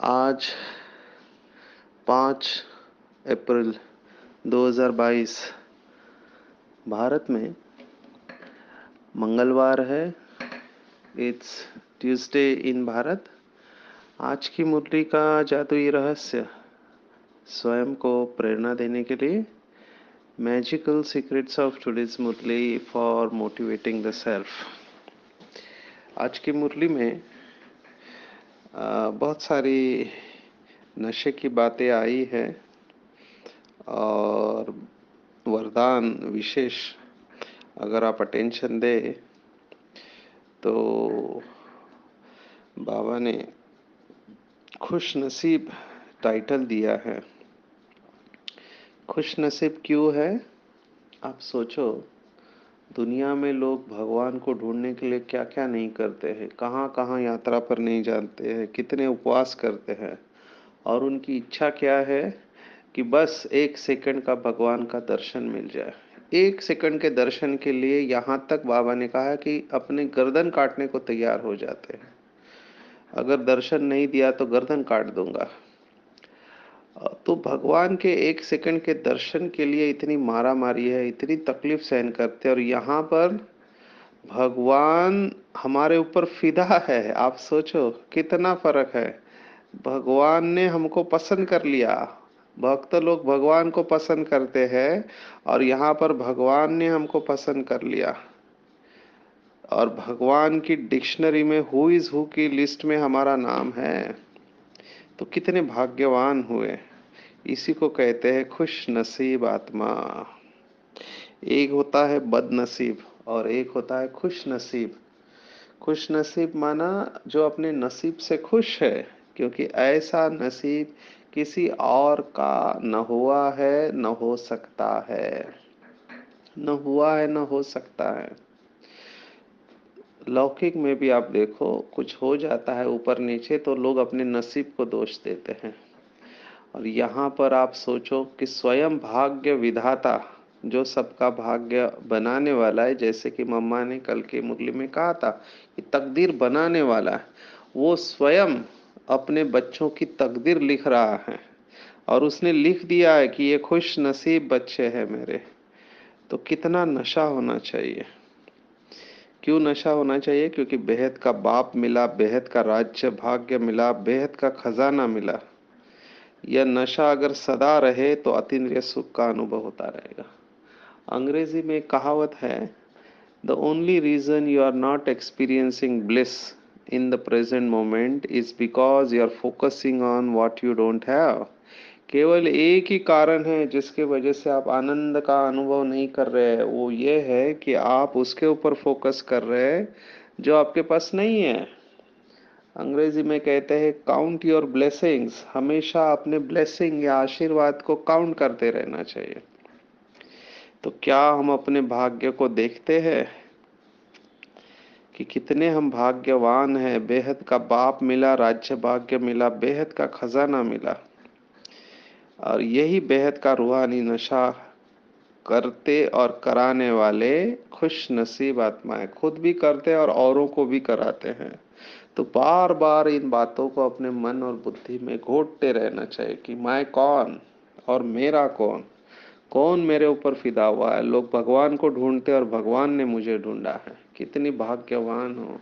आज 5 अप्रैल 2022 भारत में मंगलवार है। इट्स ट्यूसडे इन भारत। आज की मुरली का जादुई रहस्य स्वयं को प्रेरणा देने के लिए magical secrets of today's Murli for motivating the self. आज की मुरली में बहुत सारी नशे की बातें आई है और वरदान विशेष अगर आप अटेंशन दे तो बाबा ने खुश नसीब टाइटल दिया है। खुश नसीब क्यों है? आप सोचो, दुनिया में लोग भगवान को ढूंढने के लिए क्या क्या नहीं करते हैं, कहाँ कहाँ यात्रा पर नहीं जाते हैं, कितने उपवास करते हैं और उनकी इच्छा क्या है कि बस 1 सेकंड का भगवान का दर्शन मिल जाए। 1 सेकंड के दर्शन के लिए यहाँ तक बाबा ने कहा कि अपने गर्दन काटने को तैयार हो जाते हैं। अगर दर्शन नहीं दिया तो गर्दन काट दूंगा। तो भगवान के 1 सेकंड के दर्शन के लिए इतनी मारा मारी है, इतनी तकलीफ सहन करते हैं और यहाँ पर भगवान हमारे ऊपर फिदा है। आप सोचो कितना फर्क है। भगवान ने हमको पसंद कर लिया। भक्त लोग भगवान को पसंद करते हैं और यहाँ पर भगवान ने हमको पसंद कर लिया और भगवान की डिक्शनरी में हु इज हु की लिस्ट में हमारा नाम है। तो कितने भाग्यवान हुए। इसी को कहते हैं खुश नसीब आत्मा। एक होता है बदनसीब और एक होता है खुश नसीब। खुश नसीब माना जो अपने नसीब से खुश है, क्योंकि ऐसा नसीब किसी और का न हुआ है न हो सकता है। न हुआ है न हो सकता है। लौकिक में भी आप देखो, कुछ हो जाता है ऊपर नीचे तो लोग अपने नसीब को दोष देते हैं और यहाँ पर आप सोचो कि स्वयं भाग्य विधाता जो सबका भाग्य बनाने वाला है, जैसे कि मम्मा ने कल के मुरली में कहा था कि तकदीर बनाने वाला है, वो स्वयं अपने बच्चों की तकदीर लिख रहा है और उसने लिख दिया है कि ये खुश नसीब बच्चे हैं मेरे। तो कितना नशा होना चाहिए। क्यों नशा होना चाहिए? क्योंकि बेहद का बाप मिला, बेहद का राज्य भाग्य मिला, बेहद का खजाना मिला। यह नशा अगर सदा रहे तो अतीन्द्रिय सुख का अनुभव होता रहेगा। अंग्रेजी में एक कहावत है, the only reason you are not experiencing bliss in the present moment is because you are focusing on what you don't have. केवल एक ही कारण है जिसके वजह से आप आनंद का अनुभव नहीं कर रहे हैं, वो ये है कि आप उसके ऊपर फोकस कर रहे हैं जो आपके पास नहीं है। अंग्रेजी में कहते हैं काउंट योर ब्लेसिंग्स। हमेशा अपने ब्लेसिंग या आशीर्वाद को काउंट करते रहना चाहिए। तो क्या हम अपने भाग्य को देखते हैं कि कितने हम भाग्यवान हैं? बेहद का बाप मिला, राज्य भाग्य मिला, बेहद का खजाना मिला और यही बेहद का रूहानी नशा करते और कराने वाले खुश नसीब आत्माएं खुद भी करते हैं और औरों को भी कराते हैं। तो बार बार इन बातों को अपने मन और बुद्धि में घोटते रहना चाहिए कि मैं कौन और मेरा कौन, कौन मेरे ऊपर फिदा हुआ है। लोग भगवान को ढूंढते और भगवान ने मुझे ढूंढा है। कितनी भाग्यवान हो।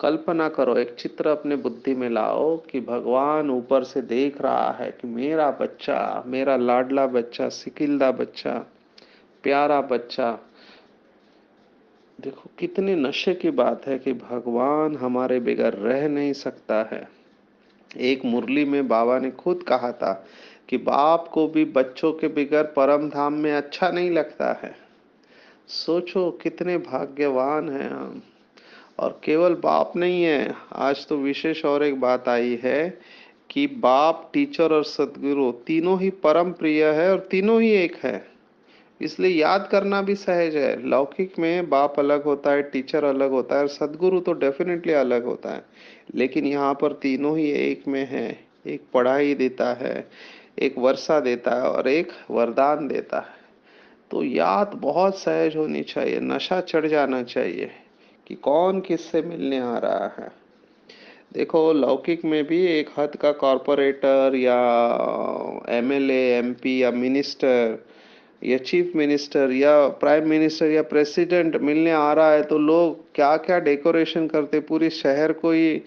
कल्पना करो, एक चित्र अपने बुद्धि में लाओ कि भगवान ऊपर से देख रहा है कि मेरा बच्चा, मेरा लाडला बच्चा, सिकिल्दा बच्चा, प्यारा बच्चा। देखो कितने नशे की बात है कि भगवान हमारे बगैर रह नहीं सकता है। एक मुरली में बाबा ने खुद कहा था कि बाप को भी बच्चों के बगैर परम धाम में अच्छा नहीं लगता है। सोचो कितने भाग्यवान हैं हम। और केवल बाप नहीं है, आज तो विशेष और एक बात आई है कि बाप, टीचर और सदगुरु तीनों ही परम प्रिय है और तीनों ही एक है। इसलिए याद करना भी सहज है। लौकिक में बाप अलग होता है, टीचर अलग होता है और सदगुरु तो डेफिनेटली अलग होता है, लेकिन यहाँ पर तीनों ही एक में है। एक पढ़ाई देता है, एक वर्षा देता है और एक वरदान देता है। तो याद बहुत सहज होनी चाहिए, नशा चढ़ जाना चाहिए कि कौन किससे मिलने आ रहा है। देखो, लौकिक में भी एक हद का कॉरपोरेटर या एमएलए, एमपी या मिनिस्टर या चीफ मिनिस्टर या प्राइम मिनिस्टर या प्रेसिडेंट मिलने आ रहा है तो लोग क्या क्या डेकोरेशन करते, पूरी शहर को ही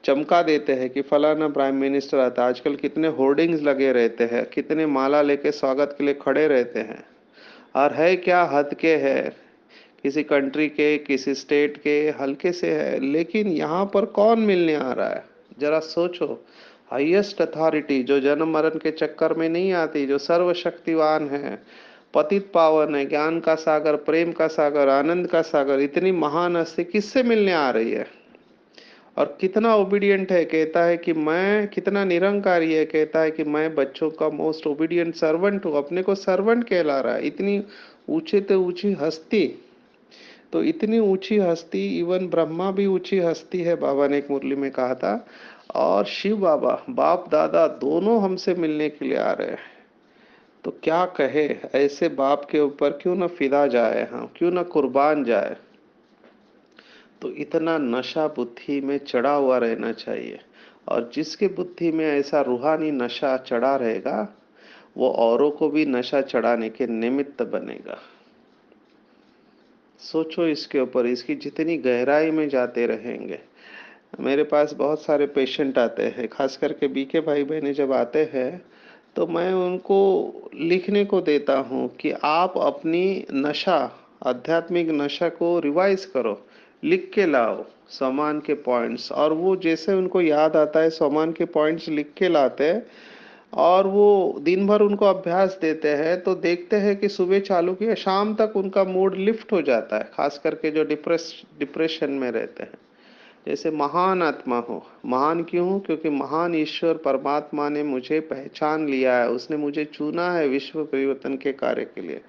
चमका देते हैं कि फलाना प्राइम मिनिस्टर आता है। आजकल कितने होर्डिंग्स लगे रहते हैं, कितने माला लेके स्वागत के लिए खड़े रहते हैं। और है क्या हद के है, किसी कंट्री के, किसी स्टेट के, हल्के से है। लेकिन यहाँ पर कौन मिलने आ रहा है, जरा सोचो। हाईएस्ट अथॉरिटी जो जन्म मरण के चक्कर में नहीं आती, जो सर्वशक्तिवान है, पतित पावन है, ज्ञान का सागर, प्रेम का सागर, आनंद का सागर, इतनी महान हस्ती किससे मिलने आ रही है। और कितना ओबीडियंट है, कहता है कि मैं, कितना निरंकारी है, कहता है कि मैं बच्चों का मोस्ट ओबीडियंट सर्वेंट हूँ, अपने को सर्वेंट कहला रहा है। इतनी ऊंचे से ऊंची हस्ती, तो इतनी ऊंची हस्ती, इवन ब्रह्मा भी ऊंची हस्ती है, बाबा ने एक मुरली में कहा था। और शिव बाबा, बाप दादा दोनों हमसे मिलने के लिए आ रहे हैं। तो क्या कहे, ऐसे बाप के ऊपर क्यों ना फिदा जाए, हाँ क्यों ना कुर्बान जाए। तो इतना नशा बुद्धि में चढ़ा हुआ रहना चाहिए। और जिसके बुद्धि में ऐसा रूहानी नशा चढ़ा रहेगा, वो औरों को भी नशा चढ़ाने के निमित्त बनेगा। सोचो इसके ऊपर, इसकी जितनी गहराई में जाते रहेंगे। मेरे पास बहुत सारे पेशेंट आते हैं, खास करके बीके भाई बहने जब आते हैं तो मैं उनको लिखने को देता हूँ कि आप अपनी नशा, आध्यात्मिक नशा को रिवाइज करो, लिख के लाओ सामान के पॉइंट्स। और वो जैसे उनको याद आता है सामान के पॉइंट्स लिख के लाते हैं, और वो दिन भर उनको अभ्यास देते हैं, तो देखते हैं कि सुबह चालू किया शाम तक उनका मूड लिफ्ट हो जाता है, खास करके जो डिप्रेशन में रहते हैं। जैसे महान आत्मा हो। महान क्यों हूँ, क्योंकि महान ईश्वर परमात्मा ने मुझे पहचान लिया है, उसने मुझे चुना है विश्व परिवर्तन के कार्य के लिए।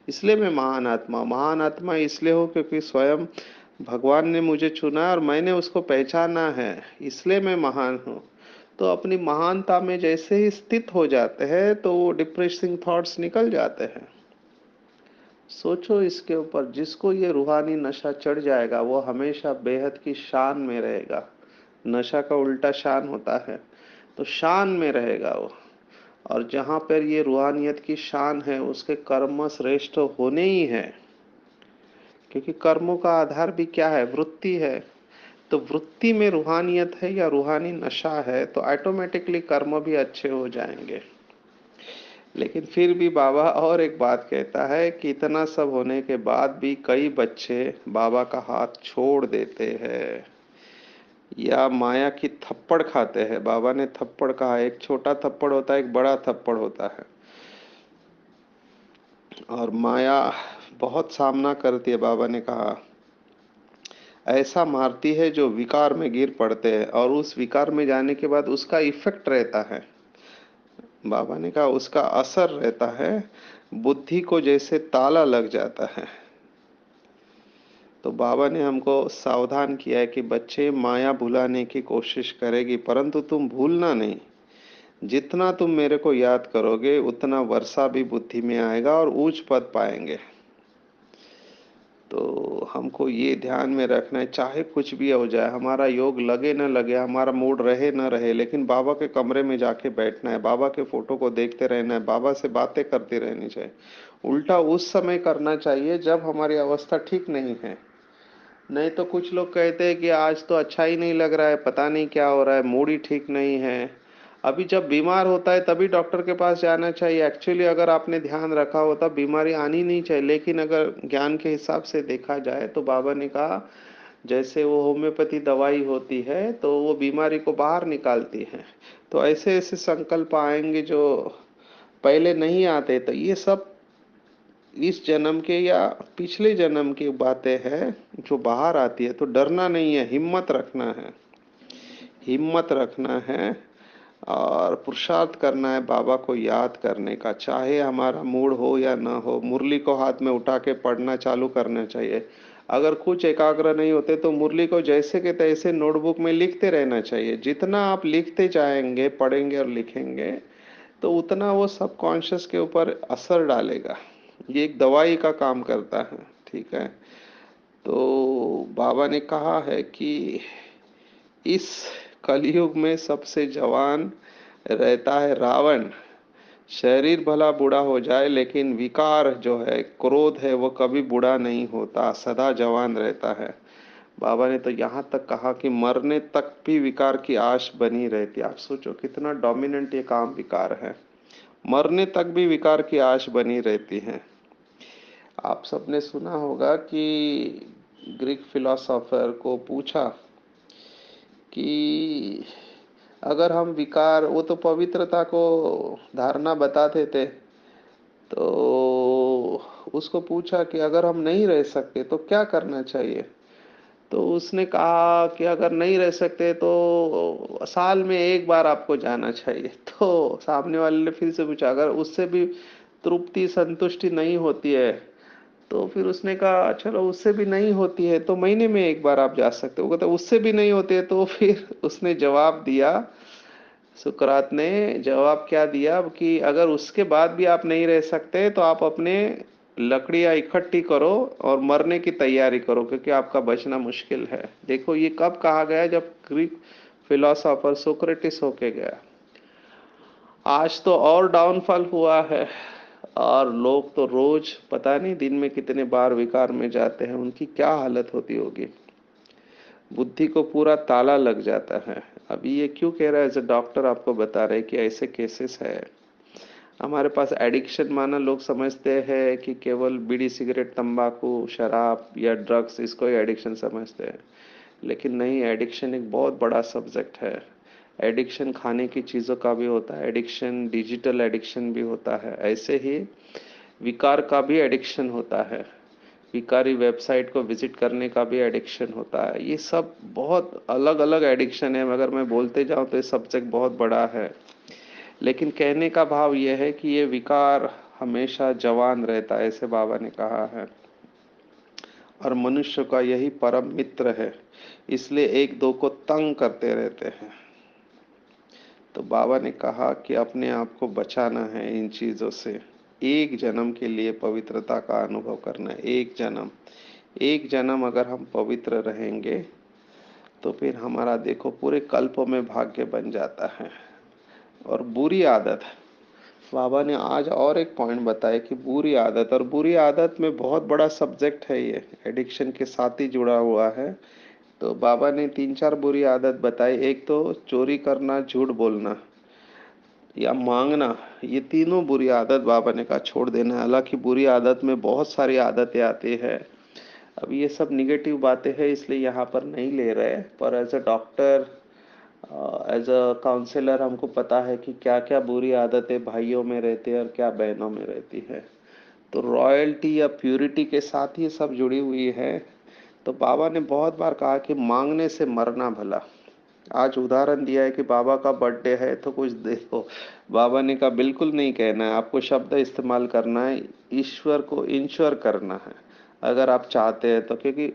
इसलिए मैं महान आत्मा, महान आत्मा इसलिए हूँ क्योंकि स्वयं भगवान ने मुझे चुना और मैंने उसको पहचाना है, इसलिए मैं महान हूँ। तो अपनी महानता में जैसे ही स्थित हो जाते हैं तो वो डिप्रेसिंग थॉट्स निकल जाते हैं। सोचो इसके ऊपर, जिसको ये रूहानी नशा चढ़ जाएगा वो हमेशा बेहद की शान में रहेगा। नशा का उल्टा शान होता है, तो शान में रहेगा वो। और जहां पर ये रूहानियत की शान है, उसके कर्म श्रेष्ठ होने ही है। क्योंकि कर्मों का आधार भी क्या है, वृत्ति है। तो वृत्ति में रूहानियत है या रूहानी नशा है तो ऑटोमेटिकली कर्म भी अच्छे हो जाएंगे। लेकिन फिर भी बाबा और एक बात कहता है कि इतना सब होने के बाद भी कई बच्चे बाबा का हाथ छोड़ देते हैं या माया की थप्पड़ खाते हैं। बाबा ने थप्पड़ कहा, एक छोटा थप्पड़ होता है, एक बड़ा थप्पड़ होता है। और माया बहुत सामना करती है। बाबा ने कहा ऐसा मारती है जो विकार में गिर पड़ते हैं, और उस विकार में जाने के बाद उसका इफेक्ट रहता है। बाबा ने कहा उसका असर रहता है, बुद्धि को जैसे ताला लग जाता है। तो बाबा ने हमको सावधान किया है कि बच्चे, माया भुलाने की कोशिश करेगी परंतु तुम भूलना नहीं। जितना तुम मेरे को याद करोगे उतना वर्षा भी बुद्धि में आएगा और ऊंच पद पाएंगे। तो हमको ये ध्यान में रखना है, चाहे कुछ भी हो जाए, हमारा योग लगे न लगे, हमारा मूड रहे न रहे, लेकिन बाबा के कमरे में जाके बैठना है, बाबा के फोटो को देखते रहना है, बाबा से बातें करती रहनी चाहिए। उल्टा उस समय करना चाहिए जब हमारी अवस्था ठीक नहीं है। नहीं तो कुछ लोग कहते हैं कि आज तो अच्छा ही नहीं लग रहा है, पता नहीं क्या हो रहा है, मूड ही ठीक नहीं है। अभी जब बीमार होता है तभी डॉक्टर के पास जाना चाहिए। एक्चुअली अगर आपने ध्यान रखा हो तब बीमारी आनी नहीं चाहिए। लेकिन अगर ज्ञान के हिसाब से देखा जाए तो बाबा ने कहा जैसे वो होम्योपैथी दवाई होती है तो वो बीमारी को बाहर निकालती है। तो ऐसे ऐसे संकल्प आएंगे जो पहले नहीं आते। तो ये सब इस जन्म के या पिछले जन्म की बातें हैं जो बाहर आती है। तो डरना नहीं है, हिम्मत रखना है, हिम्मत रखना है और पुरुषार्थ करना है बाबा को याद करने का। चाहे हमारा मूड हो या ना हो, मुरली को हाथ में उठा के पढ़ना चालू करना चाहिए। अगर कुछ एकाग्र नहीं होते तो मुरली को जैसे के तैसे नोटबुक में लिखते रहना चाहिए। जितना आप लिखते जाएंगे, पढ़ेंगे और लिखेंगे, तो उतना वो सबकॉन्शियस के ऊपर असर डालेगा। ये एक दवाई का काम करता है, ठीक है। तो बाबा ने कहा है कि इस कलयुग में सबसे जवान रहता है रावण। शरीर भला बूढ़ा हो जाए लेकिन विकार जो है, क्रोध है, वो कभी बूढ़ा नहीं होता, सदा जवान रहता है। बाबा ने तो यहाँ तक कहा कि मरने तक भी विकार की आश बनी रहती है। आप सोचो कितना डोमिनेंट ये काम विकार है, मरने तक भी विकार की आश बनी रहती है। आप सबने सुना होगा कि ग्रीक फिलोसोफर को पूछा कि अगर हम विकार, वो तो पवित्रता को धारणा बताते थे, तो उसको पूछा कि अगर हम नहीं रह सकते तो क्या करना चाहिए। तो उसने कहा कि अगर नहीं रह सकते तो साल में एक बार आपको जाना चाहिए। तो सामने वाले ने फिर से पूछा अगर उससे भी तृप्ति संतुष्टि नहीं होती है, तो फिर उसने कहा चलो उससे भी नहीं होती है तो महीने में एक बार आप जा सकते हो। कहता उससे भी नहीं होती है तो फिर उसने जवाब दिया, सुकरात ने जवाब क्या दिया कि अगर उसके बाद भी आप नहीं रह सकते तो आप अपने लकड़ियां इकट्ठी करो और मरने की तैयारी करो, क्योंकि आपका बचना मुश्किल है। देखो ये कब कहा गया, जब ग्रीक फिलोसोफर सोक्रेटिस होके गया। आज तो और डाउनफॉल हुआ है, और लोग तो रोज पता नहीं दिन में कितने बार विकार में जाते हैं, उनकी क्या हालत होती होगी। बुद्धि को पूरा ताला लग जाता है। अभी ये क्यों कह रहा है, एज अ डॉक्टर आपको बता रहे कि ऐसे केसेस है हमारे पास। एडिक्शन माना लोग समझते हैं कि केवल बीड़ी सिगरेट तंबाकू शराब या ड्रग्स, इसको ही एडिक्शन समझते हैं, लेकिन नहीं, एडिक्शन एक बहुत बड़ा सब्जेक्ट है। एडिक्शन खाने की चीज़ों का भी होता है, एडिक्शन डिजिटल एडिक्शन भी होता है, ऐसे ही विकार का भी एडिक्शन होता है। विकारी वेबसाइट को विजिट करने का भी एडिक्शन होता है। ये सब बहुत अलग अलग एडिक्शन है, मगर मैं बोलते जाऊं तो ये सब्जेक्ट बहुत बड़ा है। लेकिन कहने का भाव यह है कि ये विकार हमेशा जवान रहता है, ऐसे बाबा ने कहा है, और मनुष्य का यही परम मित्र है, इसलिए एक दो को तंग करते रहते हैं। तो बाबा ने कहा कि अपने आप को बचाना है इन चीज़ों से, एक जन्म के लिए पवित्रता का अनुभव करना है। एक जन्म, एक जन्म अगर हम पवित्र रहेंगे तो फिर हमारा देखो पूरे कल्पों में भाग्य बन जाता है। और बुरी आदत, बाबा ने आज और एक पॉइंट बताया कि बुरी आदत, और बुरी आदत में बहुत बड़ा सब्जेक्ट है, ये एडिक्शन के साथ ही जुड़ा हुआ है। तो बाबा ने तीन चार बुरी आदत बताई। एक तो चोरी करना, झूठ बोलना या मांगना, ये तीनों बुरी आदत बाबा ने कहा छोड़ देना है। हालांकि बुरी आदत में बहुत सारी आदतें आती है, अब ये सब निगेटिव बातें हैं इसलिए यहाँ पर नहीं ले रहे, पर as a doctor, as a counsellor हमको पता है कि क्या क्या बुरी आदतें भाइयों में रहती है और क्या बहनों में रहती है। तो रॉयल्टी या प्यूरिटी के साथ ये सब जुड़ी हुई है। तो बाबा ने बहुत बार कहा कि मांगने से मरना भला। आज उदाहरण दिया है कि बाबा का बर्थडे है तो कुछ देखो, बाबा ने कहा बिल्कुल नहीं कहना है, आपको शब्द इस्तेमाल करना है, ईश्वर को इंश्योर करना है अगर आप चाहते हैं तो। क्योंकि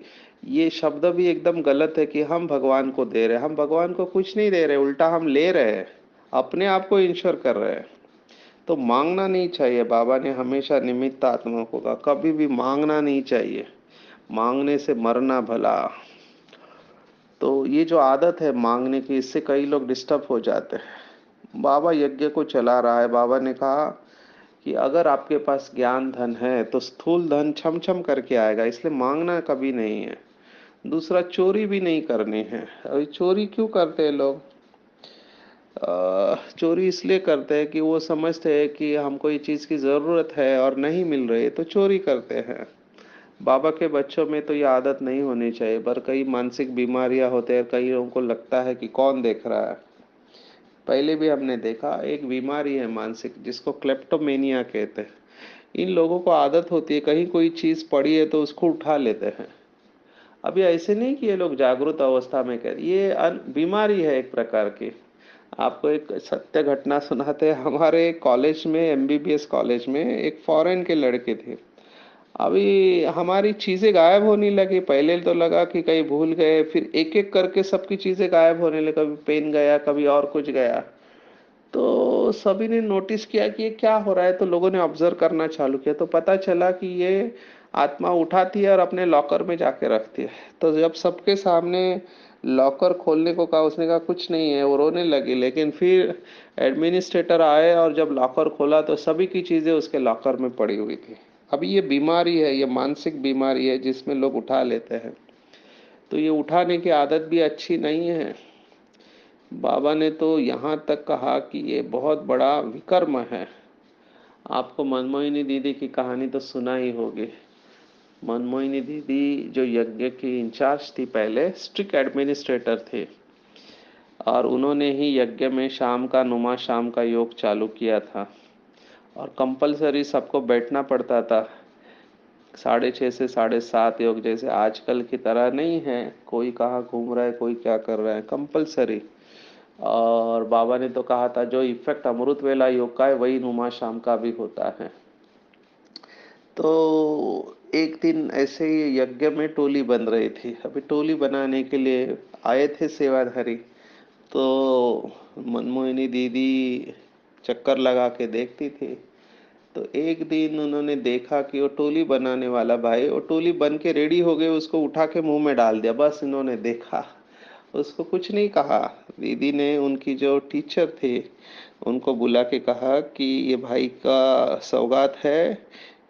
ये शब्द भी एकदम गलत है कि हम भगवान को दे रहे हैं, हम भगवान को कुछ नहीं दे रहे, उल्टा हम ले रहे हैं, अपने आप को इंश्योर कर रहे हैं। तो मांगना नहीं चाहिए, बाबा ने हमेशा निमित्त आत्मा को कहा कभी भी मांगना नहीं चाहिए, मांगने से मरना भला। तो ये जो आदत है मांगने की, इससे कई लोग डिस्टर्ब हो जाते हैं। बाबा यज्ञ को चला रहा है, बाबा ने कहा कि अगर आपके पास ज्ञान धन है तो स्थूल धन छम छम करके आएगा, इसलिए मांगना कभी नहीं है। दूसरा, चोरी भी नहीं करनी है। अभी चोरी क्यों करते हैं लोग? चोरी इसलिए करते हैं कि वो समझते हैं कि हमको ये चीज़ की ज़रूरत है और नहीं मिल रही तो चोरी करते हैं। बाबा के बच्चों में तो ये आदत नहीं होनी चाहिए, पर कई मानसिक बीमारियां होते हैं, कई लोगों को लगता है कि कौन देख रहा है। पहले भी हमने देखा एक बीमारी है मानसिक, जिसको क्लेप्टोमेनिया कहते हैं। इन लोगों को आदत होती है, कहीं कोई चीज़ पड़ी है तो उसको उठा लेते हैं। अभी ऐसे नहीं कि ये लोग जागरूक अवस्था में कर, ये बीमारी है एक प्रकार की। आपको एक सत्य घटना सुनाते हैं। हमारे कॉलेज में, एमबीबीएस कॉलेज में एक फॉरेन के लड़के थे। अभी हमारी चीज़ें गायब होने लगी, पहले तो लगा कि कहीं भूल गए, फिर एक एक करके सबकी चीज़ें गायब होने लगी, कभी पेन गया, कभी और कुछ गया। तो सभी ने नोटिस किया कि ये क्या हो रहा है, तो लोगों ने ऑब्जर्व करना चालू किया, तो पता चला कि ये आत्मा उठाती है और अपने लॉकर में जाके रखती है। तो जब सबके सामने लॉकर खोलने को कहा, उसने कहा कुछ नहीं है, वो रोने लगी। लेकिन फिर एडमिनिस्ट्रेटर आए और जब लॉकर खोला तो सभी की चीज़ें उसके लॉकर में पड़ी हुई थी। अब ये बीमारी है, ये मानसिक बीमारी है जिसमें लोग उठा लेते हैं। तो ये उठाने की आदत भी अच्छी नहीं है। बाबा ने तो यहाँ तक कहा कि ये बहुत बड़ा विकर्म है। आपको मनमोहिनी दीदी की कहानी तो सुना ही होगी। मनमोहिनी दीदी जो यज्ञ की इंचार्ज थी, पहले स्ट्रिक्ट एडमिनिस्ट्रेटर थे, और उन्होंने ही यज्ञ में शाम का नुमा शाम का योग चालू किया था। और कंपलसरी सबको बैठना पड़ता था, 6:30 से 7:30 योग, जैसे आजकल की तरह नहीं है कोई कहाँ घूम रहा है कोई क्या कर रहा है, कंपलसरी। और बाबा ने तो कहा था जो इफेक्ट अमृत वेला योग का है वही नुमा शाम का भी होता है। तो एक दिन ऐसे ही यज्ञ में टोली बन रही थी। अभी टोली बनाने के लिए आए थे सेवाधारी। तो मनमोहिनी दीदी चक्कर लगा के देखती थी। तो एक दिन उन्होंने देखा कि वो टोली बनाने वाला भाई, वो टोली बन के रेडी हो गए, उसको उठा के मुंह में डाल दिया। बस इन्होंने देखा, उसको कुछ नहीं कहा। दीदी ने उनकी जो टीचर थे उनको बुला के कहा कि ये भाई का सौगात है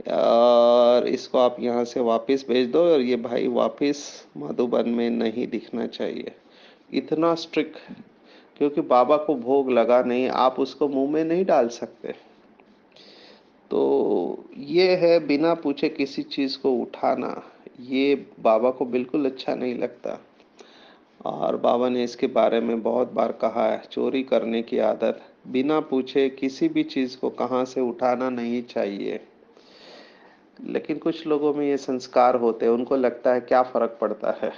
और इसको आप यहाँ से वापस भेज दो, और ये भाई वापस मधुबन में नहीं दिखना चाहिए। इतना स्ट्रिक्ट, क्योंकि बाबा को भोग लगा नहीं, आप उसको मुंह में नहीं डाल सकते। तो ये है बिना पूछे किसी चीज़ को उठाना, ये बाबा को बिल्कुल अच्छा नहीं लगता। और बाबा ने इसके बारे में बहुत बार कहा है, चोरी करने की आदत, बिना पूछे किसी भी चीज़ को कहाँ से उठाना नहीं चाहिए। लेकिन कुछ लोगों में ये संस्कार होते हैं, उनको लगता है क्या फर्क पड़ता है।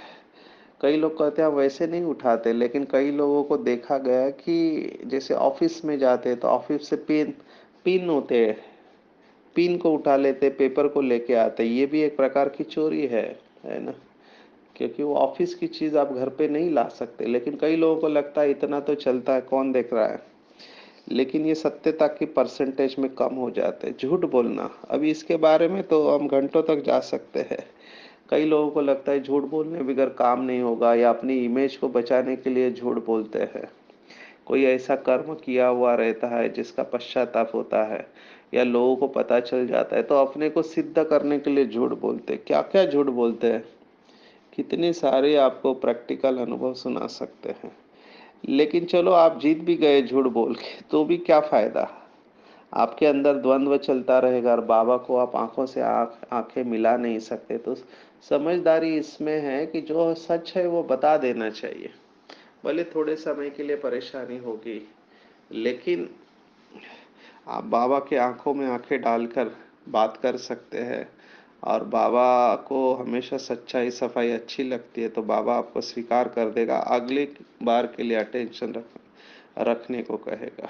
कई लोग कहते हैं वैसे नहीं उठाते, लेकिन कई लोगों को देखा गया है कि जैसे ऑफिस में जाते हैं तो ऑफिस से पिन पिन होते हैं, पिन को उठा लेते, पेपर को लेके आते, ये भी एक प्रकार की चोरी है ना। क्योंकि वो ऑफिस की चीज आप घर पे नहीं ला सकते, लेकिन कई लोगों को लगता है इतना तो चलता है, कौन देख रहा है। लेकिन ये सत्यता की परसेंटेज में कम हो जाते हैं। झूठ बोलना, अभी इसके बारे में तो हम घंटों तक जा सकते हैं। कई लोगों को लगता है झूठ बोलने बगैर काम नहीं होगा, या अपनी इमेज को बचाने के लिए झूठ बोलते हैं। कोई ऐसा कर्म किया हुआ रहता है जिसका पश्चाताप होता है, या लोगों को पता चल जाता है तो अपने को सिद्ध करने के लिए झूठ बोलते हैं। क्या क्या झूठ बोलते हैं, कितने सारे आपको प्रैक्टिकल अनुभव सुना सकते हैं। लेकिन चलो आप जीत भी गए झूठ बोल के, तो भी क्या फायदा। आपके अंदर द्वंद्व चलता रहेगा और बाबा को आप आंखों से आंखें मिला नहीं सकते। तो समझदारी इसमें है कि जो सच है वो बता देना चाहिए, भले थोड़े समय के लिए परेशानी होगी, लेकिन आप बाबा के आंखों में आंखें डालकर बात कर सकते हैं। और बाबा को हमेशा सच्चाई सफाई अच्छी लगती है, तो बाबा आपको स्वीकार कर देगा, अगली बार के लिए अटेंशन रखने को कहेगा।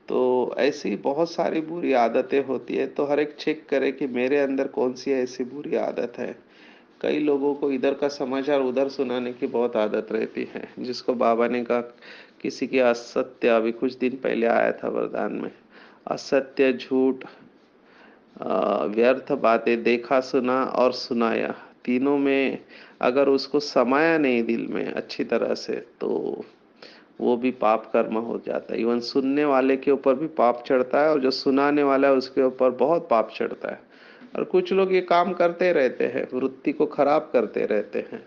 तो ऐसी बहुत सारी बुरी आदतें होती है, तो हर एक चेक करे कि मेरे अंदर कौन सी ऐसी बुरी आदत है। कई लोगों को इधर का समाचार उधर सुनाने की बहुत आदत रहती है, जिसको बाबा ने कहा किसी की असत्य, अभी कुछ दिन पहले आया था वरदान में, असत्य झूठ व्यर्थ बातें देखा सुना और सुनाया, तीनों में अगर उसको समाया नहीं दिल में अच्छी तरह से, तो वो भी पाप कर्म हो जाता है। इवन सुनने वाले के ऊपर भी पाप चढ़ता है, और जो सुनाने वाला है उसके ऊपर बहुत पाप चढ़ता है। और कुछ लोग ये काम करते रहते हैं, वृत्ति को खराब करते रहते हैं।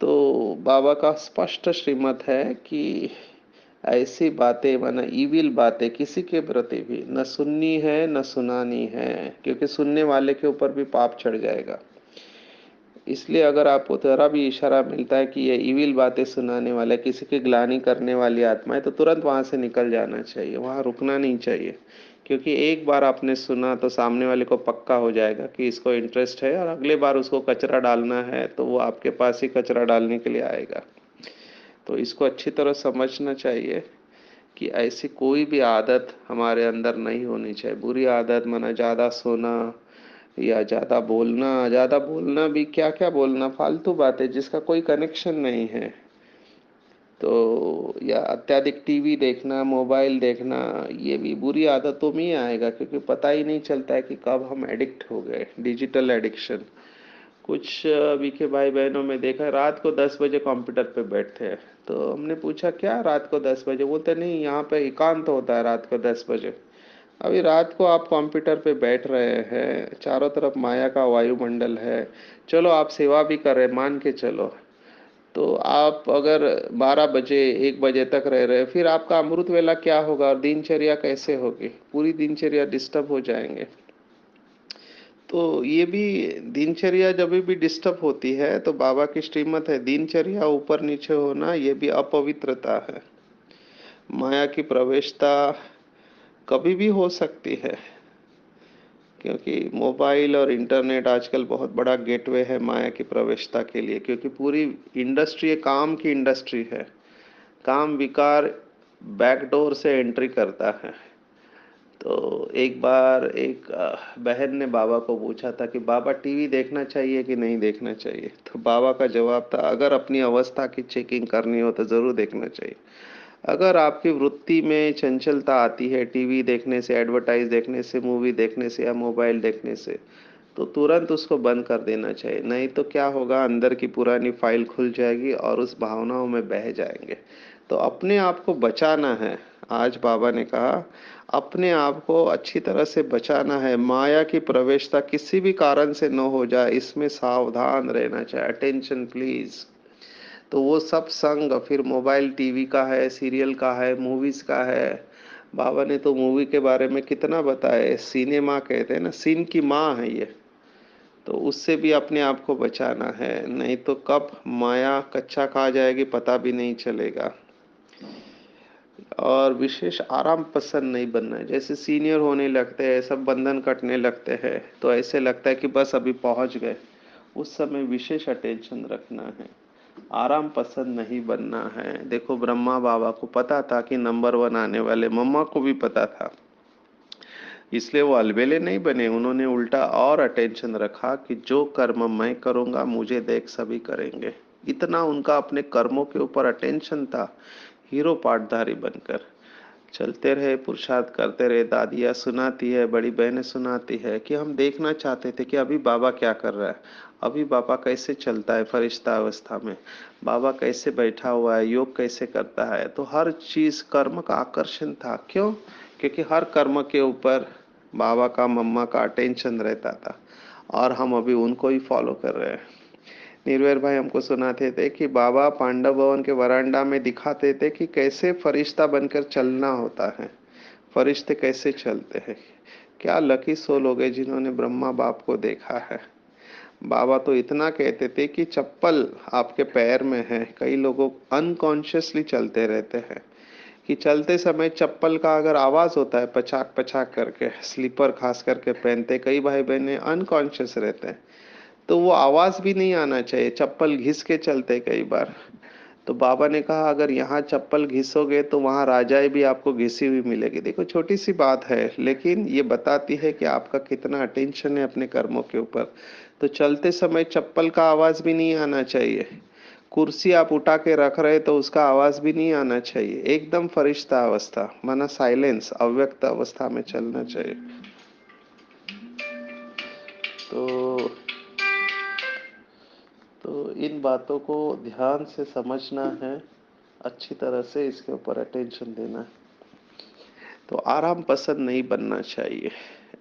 तो बाबा का स्पष्ट श्रीमत है कि ऐसी बातें, माना इविल बातें किसी के प्रति भी न सुननी है न सुनानी है, क्योंकि सुनने वाले के ऊपर भी पाप चढ़ जाएगा। इसलिए अगर आपको जरा भी इशारा मिलता है कि ये इविल बातें सुनाने वाला, किसी की ग्लानि करने वाली आत्मा है, तो तुरंत वहां से निकल जाना चाहिए, वहां रुकना नहीं चाहिए। क्योंकि एक बार आपने सुना तो सामने वाले को पक्का हो जाएगा कि इसको इंटरेस्ट है, और अगले बार उसको कचरा डालना है तो वो आपके पास ही कचरा डालने के लिए आएगा। तो इसको अच्छी तरह समझना चाहिए कि ऐसी कोई भी आदत हमारे अंदर नहीं होनी चाहिए। बुरी आदत माना ज़्यादा सोना, या ज़्यादा बोलना भी क्या क्या बोलना, फालतू बातें जिसका कोई कनेक्शन नहीं है। तो या अत्यधिक टीवी देखना, मोबाइल देखना, ये भी बुरी आदतों में ही आएगा, क्योंकि पता ही नहीं चलता है कि कब हम एडिक्ट हो गए, डिजिटल एडिक्शन। कुछ अभी के भाई बहनों में देखा रात को 10 बजे कंप्यूटर पे बैठते हैं। तो हमने पूछा क्या रात को 10 बजे, बोलते नहीं यहाँ पे एकांत होता है रात को 10 बजे। अभी रात को आप कंप्यूटर पे बैठ रहे हैं, चारों तरफ माया का वायुमंडल है, चलो आप सेवा भी कर रहे मान के चलो, तो आप अगर 12 बजे 1 बजे तक रह रहे फिर आपका अमृत वेला क्या होगा और दिनचर्या कैसे होगी, पूरी दिनचर्या डिस्टर्ब हो जाएंगे। तो ये भी दिनचर्या जब भी डिस्टर्ब होती है तो बाबा की श्रीमत है, दिनचर्या ऊपर नीचे होना ये भी अपवित्रता है। माया की प्रवेशता कभी भी हो सकती है, क्योंकि मोबाइल और इंटरनेट आजकल बहुत बड़ा गेटवे है माया की प्रवेशता के लिए, क्योंकि पूरी इंडस्ट्री काम की इंडस्ट्री है। काम विकार बैकडोर से एंट्री करता है। तो एक बार एक बहन ने बाबा को पूछा था कि बाबा टीवी देखना चाहिए कि नहीं देखना चाहिए, तो बाबा का जवाब था अगर अपनी अवस्था की चेकिंग करनी हो तो ज़रूर देखना चाहिए। अगर आपकी वृत्ति में चंचलता आती है टीवी देखने से, एडवर्टाइज देखने से, मूवी देखने से या मोबाइल देखने से, तो तुरंत उसको बंद कर देना चाहिए। नहीं तो क्या होगा, अंदर की पुरानी फाइल खुल जाएगी और उस भावनाओं में बह जाएंगे। तो अपने आप को बचाना है। आज बाबा ने कहा अपने आप को अच्छी तरह से बचाना है, माया की प्रवेशता किसी भी कारण से न हो जाए, इसमें सावधान रहना चाहिए। Attention please. तो वो सब संग फिर मोबाइल टीवी का है, सीरियल का है, मूवीज का है। बाबा ने तो मूवी के बारे में कितना बताया, सिनेमा कहते हैं ना, सीन की माँ है ये। तो उससे भी अपने आप को बचाना है, नहीं तो कब माया कच्चा खा जाएगी पता भी नहीं चलेगा। और विशेष आराम पसंद नहीं बनना है। जैसे सीनियर होने लगते हैं, सब बंधन कटने लगते हैं, तो ऐसे लगता है कि बस अभी पहुंच गए। उस समय विशेष अटेंशन रखना है, आराम पसंद नहीं बनना है। देखो ब्रह्मा बाबा को पता था कि नंबर 1 आने वाले, मम्मा को भी पता था, इसलिए वो अलबेले नहीं बने। उन्होंने उल्टा और अटेंशन रखा कि जो कर्म मैं करूंगा मुझे देख सभी करेंगे। इतना उनका अपने कर्मों के ऊपर अटेंशन था, हीरो पाटधारी बनकर चलते रहे, पुरुषार्थ करते रहे। दादियाँ सुनाती है, बड़ी बहनें सुनाती है कि हम देखना चाहते थे कि अभी बाबा क्या कर रहा है, अभी बाबा कैसे चलता है फरिश्ता अवस्था में, बाबा कैसे बैठा हुआ है, योग कैसे करता है। तो हर चीज कर्म का आकर्षण था। क्यों? क्योंकि हर कर्म के ऊपर बाबा का मम्मा का अटेंशन रहता था, और हम अभी उनको ही फॉलो कर रहे हैं। निर्वैर भाई हमको सुनाते थे कि बाबा पांडव भवन के वरांडा में दिखाते थे कि कैसे फरिश्ता बनकर चलना होता है, फरिश्ते कैसे चलते हैं। क्या लकी सोल हो गए जिन्होंने ब्रह्मा बाप को देखा है। बाबा तो इतना कहते थे कि चप्पल आपके पैर में है। कई लोगों अनकॉन्शियसली चलते रहते हैं कि चलते समय चप्पल का अगर आवाज होता है पछाक पछाक करके, स्लीपर खास करके पहनते कई भाई बहने अनकॉन्शियस रहते हैं, तो वो आवाज भी नहीं आना चाहिए, चप्पल घिस के चलते कई बार। तो बाबा ने कहा अगर यहाँ चप्पल घिसोगे तो वहाँ राजाएं भी आपको घिसी हुई मिलेगी। देखो छोटी सी बात है, लेकिन ये बताती है कि आपका कितना अटेंशन है अपने कर्मों के ऊपर। तो चलते समय चप्पल का आवाज भी नहीं आना चाहिए। कुर्सी आप उठा के रख रहे तो उसका आवाज भी नहीं आना चाहिए। एकदम फरिश्ता अवस्था माना साइलेंस, अव्यक्त अवस्था में चलना चाहिए। तो तो इन बातों को ध्यान से समझना है, अच्छी तरह से इसके ऊपर अटेंशन देना है। तो आराम पसंद नहीं बनना चाहिए,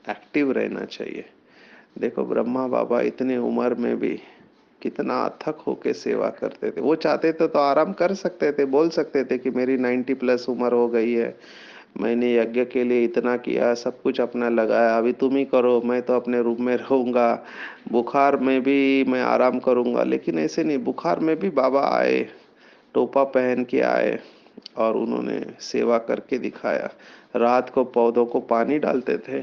एक्टिव रहना चाहिए। देखो ब्रह्मा बाबा इतने उम्र में भी कितना अथक होके सेवा करते थे। वो चाहते थे तो आराम कर सकते थे, बोल सकते थे कि मेरी 90+ उम्र हो गई है, मैंने यज्ञ के लिए इतना किया, सब कुछ अपना लगाया, अभी तुम ही करो, मैं तो अपने रूम में रहूंगा, बुखार में भी मैं आराम करूंगा। लेकिन ऐसे नहीं, बुखार में भी बाबा आए, टोपा पहन के आए और उन्होंने सेवा करके दिखाया। रात को पौधों को पानी डालते थे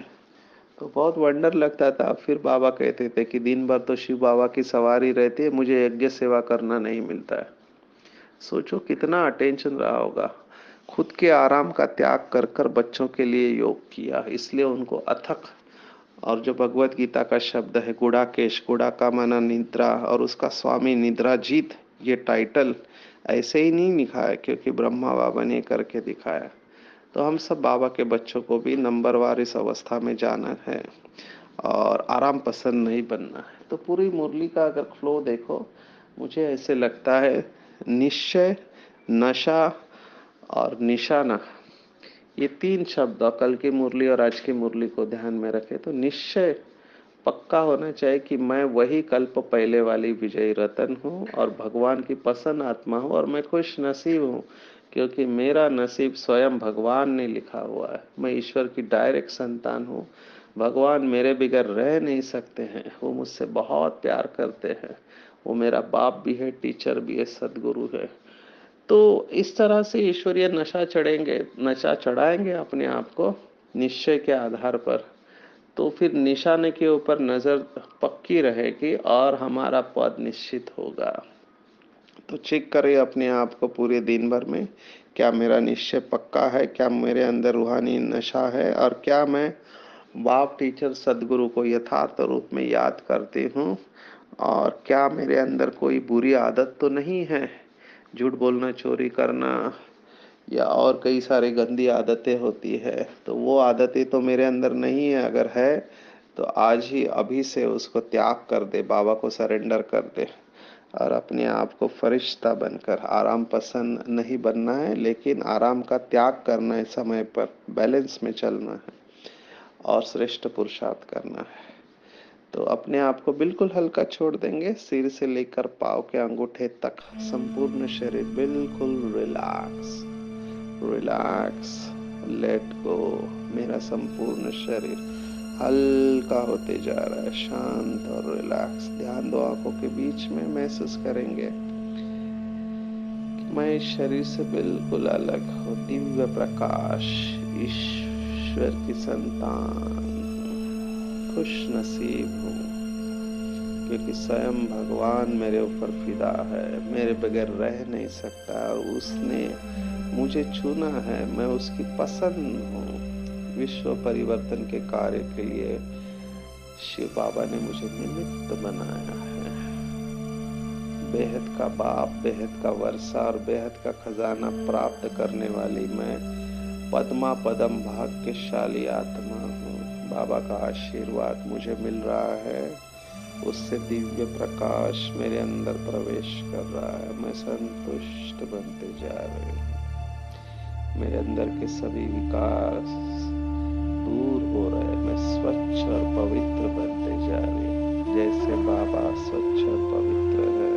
तो बहुत वंडर लगता था। फिर बाबा कहते थे कि दिन भर तो शिव बाबा की सवारी रहती है, मुझे यज्ञ सेवा करना नहीं मिलता है। सोचो कितना अटेंशन रहा होगा। खुद के आराम का त्याग कर कर बच्चों के लिए योग किया, इसलिए उनको अथक। और जो भगवत गीता का शब्द है गुड़ाकेश, गुड़ा का माना निद्रा और उसका स्वामी निद्राजीत, ये टाइटल ऐसे ही नहीं लिखा है, क्योंकि ब्रह्मा बाबा ने करके दिखाया। तो हम सब बाबा के बच्चों को भी नंबरवार इस अवस्था में जाना है और आराम पसंद नहीं बनना है। तो पूरी मुरली का अगर फ्लो देखो, मुझे ऐसे लगता है निश्चय, नशा और निशाना, ये तीन शब्द कल की मुरली और आज की मुरली को ध्यान में रखे तो निश्चय पक्का होना चाहिए कि मैं वही कल्प पहले वाली विजयी रतन हूँ और भगवान की प्रसन्न आत्मा हूँ और मैं खुश नसीब हूँ, क्योंकि मेरा नसीब स्वयं भगवान ने लिखा हुआ है। मैं ईश्वर की डायरेक्ट संतान हूँ। भगवान मेरे बगैर रह नहीं सकते हैं, वो मुझसे बहुत प्यार करते हैं, वो मेरा बाप भी है, टीचर भी है, सदगुरु है। तो इस तरह से ईश्वरीय नशा चढ़ाएंगे अपने आप को निश्चय के आधार पर, तो फिर निशाने के ऊपर नजर पक्की रहेगी और हमारा पद निश्चित होगा। तो चेक करें अपने आप को पूरे दिन भर में, क्या मेरा निश्चय पक्का है, क्या मेरे अंदर रूहानी नशा है, और क्या मैं बाप टीचर सदगुरु को यथार्थ रूप में याद करती हूँ, और क्या मेरे अंदर कोई बुरी आदत तो नहीं है, झूठ बोलना, चोरी करना या और कई सारे गंदी आदतें होती है, तो वो आदतें तो मेरे अंदर नहीं है। अगर है तो आज ही अभी से उसको त्याग कर दे, बाबा को सरेंडर कर दे और अपने आप को फरिश्ता बनकर, आराम पसंद नहीं बनना है लेकिन आराम का त्याग करना है, समय पर बैलेंस में चलना है और श्रेष्ठ पुरुषार्थ करना है। तो अपने आप को बिल्कुल हल्का छोड़ देंगे, सिर से लेकर पाँव के अंगूठे तक संपूर्ण शरीर बिल्कुल रिलैक्स रिलैक्स, लेट गो। मेरा संपूर्ण शरीर हल्का होते जा रहा है, शांत और रिलैक्स। ध्यान दो आंखों के बीच में, महसूस करेंगे कि मैं इस शरीर से बिल्कुल अलग हूँ, दिव्य प्रकाश, ईश्वर की संतान, खुश नसीब हूँ, क्योंकि स्वयं भगवान मेरे ऊपर फिदा है, मेरे बगैर रह नहीं सकता और उसने मुझे चुना है, मैं उसकी पसंद हूँ। विश्व परिवर्तन के कार्य के लिए शिव बाबा ने मुझे निमित्त बनाया है। बेहद का बाप, बेहद का वर्षा और बेहद का खजाना प्राप्त करने वाली मैं पद्मा पदम भाग्यशाली आत्मा हूँ। बाबा का आशीर्वाद मुझे मिल रहा है, उससे दिव्य प्रकाश मेरे अंदर प्रवेश कर रहा है। मैं संतुष्ट बनते जा रही हूँ, मेरे अंदर के सभी विकार दूर हो रहे, मैं स्वच्छ और पवित्र बनते जा रही हूँ। जैसे बाबा स्वच्छ और पवित्र है,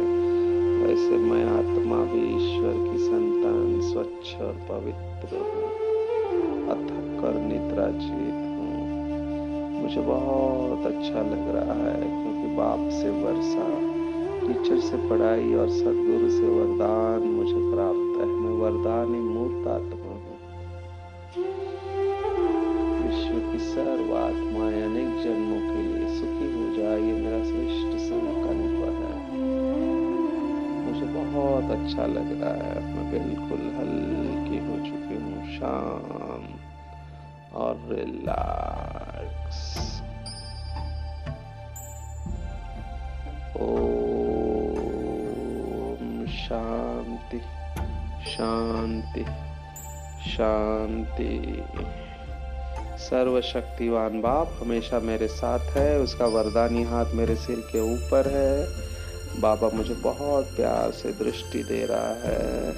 वैसे मैं आत्मा भी ईश्वर की संतान स्वच्छ और पवित्र हूँ, अथक और निद्राजीत हूँ। मुझे बहुत अच्छा लग रहा है, क्योंकि बाप से वर्षा, टीचर से पढ़ाई और सदगुरु से वरदान मुझे प्राप्त है। मैं वरदानी मूर्त आत्मा हूँ। विश्व की सर्व आत्माएं अनेक जन्मों के लिए सुखी हो जाए, ये मेरा श्रेष्ठ संकल्प है। मुझे बहुत अच्छा लग रहा है, मैं बिल्कुल हल्की हो चुकी हूँ, शांत और रिलैक्स। ओम शांति शांति शांति। सर्वशक्तिवान बाप हमेशा मेरे साथ है, उसका वरदानी हाथ मेरे सिर के ऊपर है। बाबा मुझे बहुत प्यार से दृष्टि दे रहा है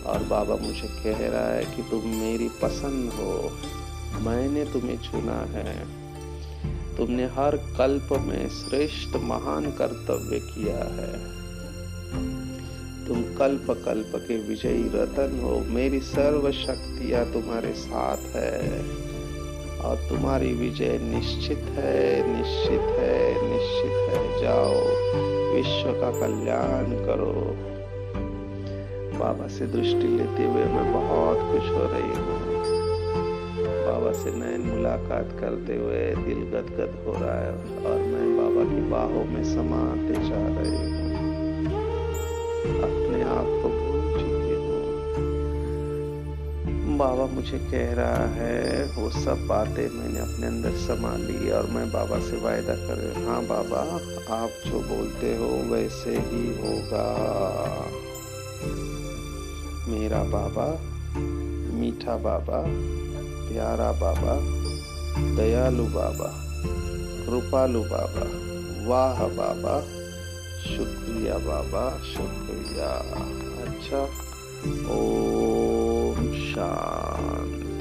और बाबा मुझे कह रहा है कि तुम मेरी पसंद हो, मैंने तुम्हें चुना है, तुमने हर कल्प में श्रेष्ठ महान कर्तव्य किया है, तुम कल्प कल्प के विजयी रतन हो, मेरी सर्व शक्तियां तुम्हारे साथ है और तुम्हारी विजय निश्चित है, निश्चित है, निश्चित है। जाओ विश्व का कल्याण करो। बाबा से दृष्टि लेते हुए मैं बहुत खुश हो रही हूँ। बाबा से नैन मुलाकात करते हुए दिल गदगद हो रहा है और मैं बाबा की बाहों में समाते जा रही हूँ। अपने आप को भूल चुकी हूँ। बाबा मुझे कह रहा है, वो सब बातें मैंने अपने अंदर समा ली और मैं बाबा से वायदा कर रही हूँ, हाँ बाबा आप जो बोलते हो वैसे ही होगा। मेरा बाबा, मीठा बाबा, प्यारा बाबा, दयालु बाबा, कृपालु बाबा, वाह बाबा, शुक्रिया बाबा, शुक्रिया। अच्छा, ओम शांति।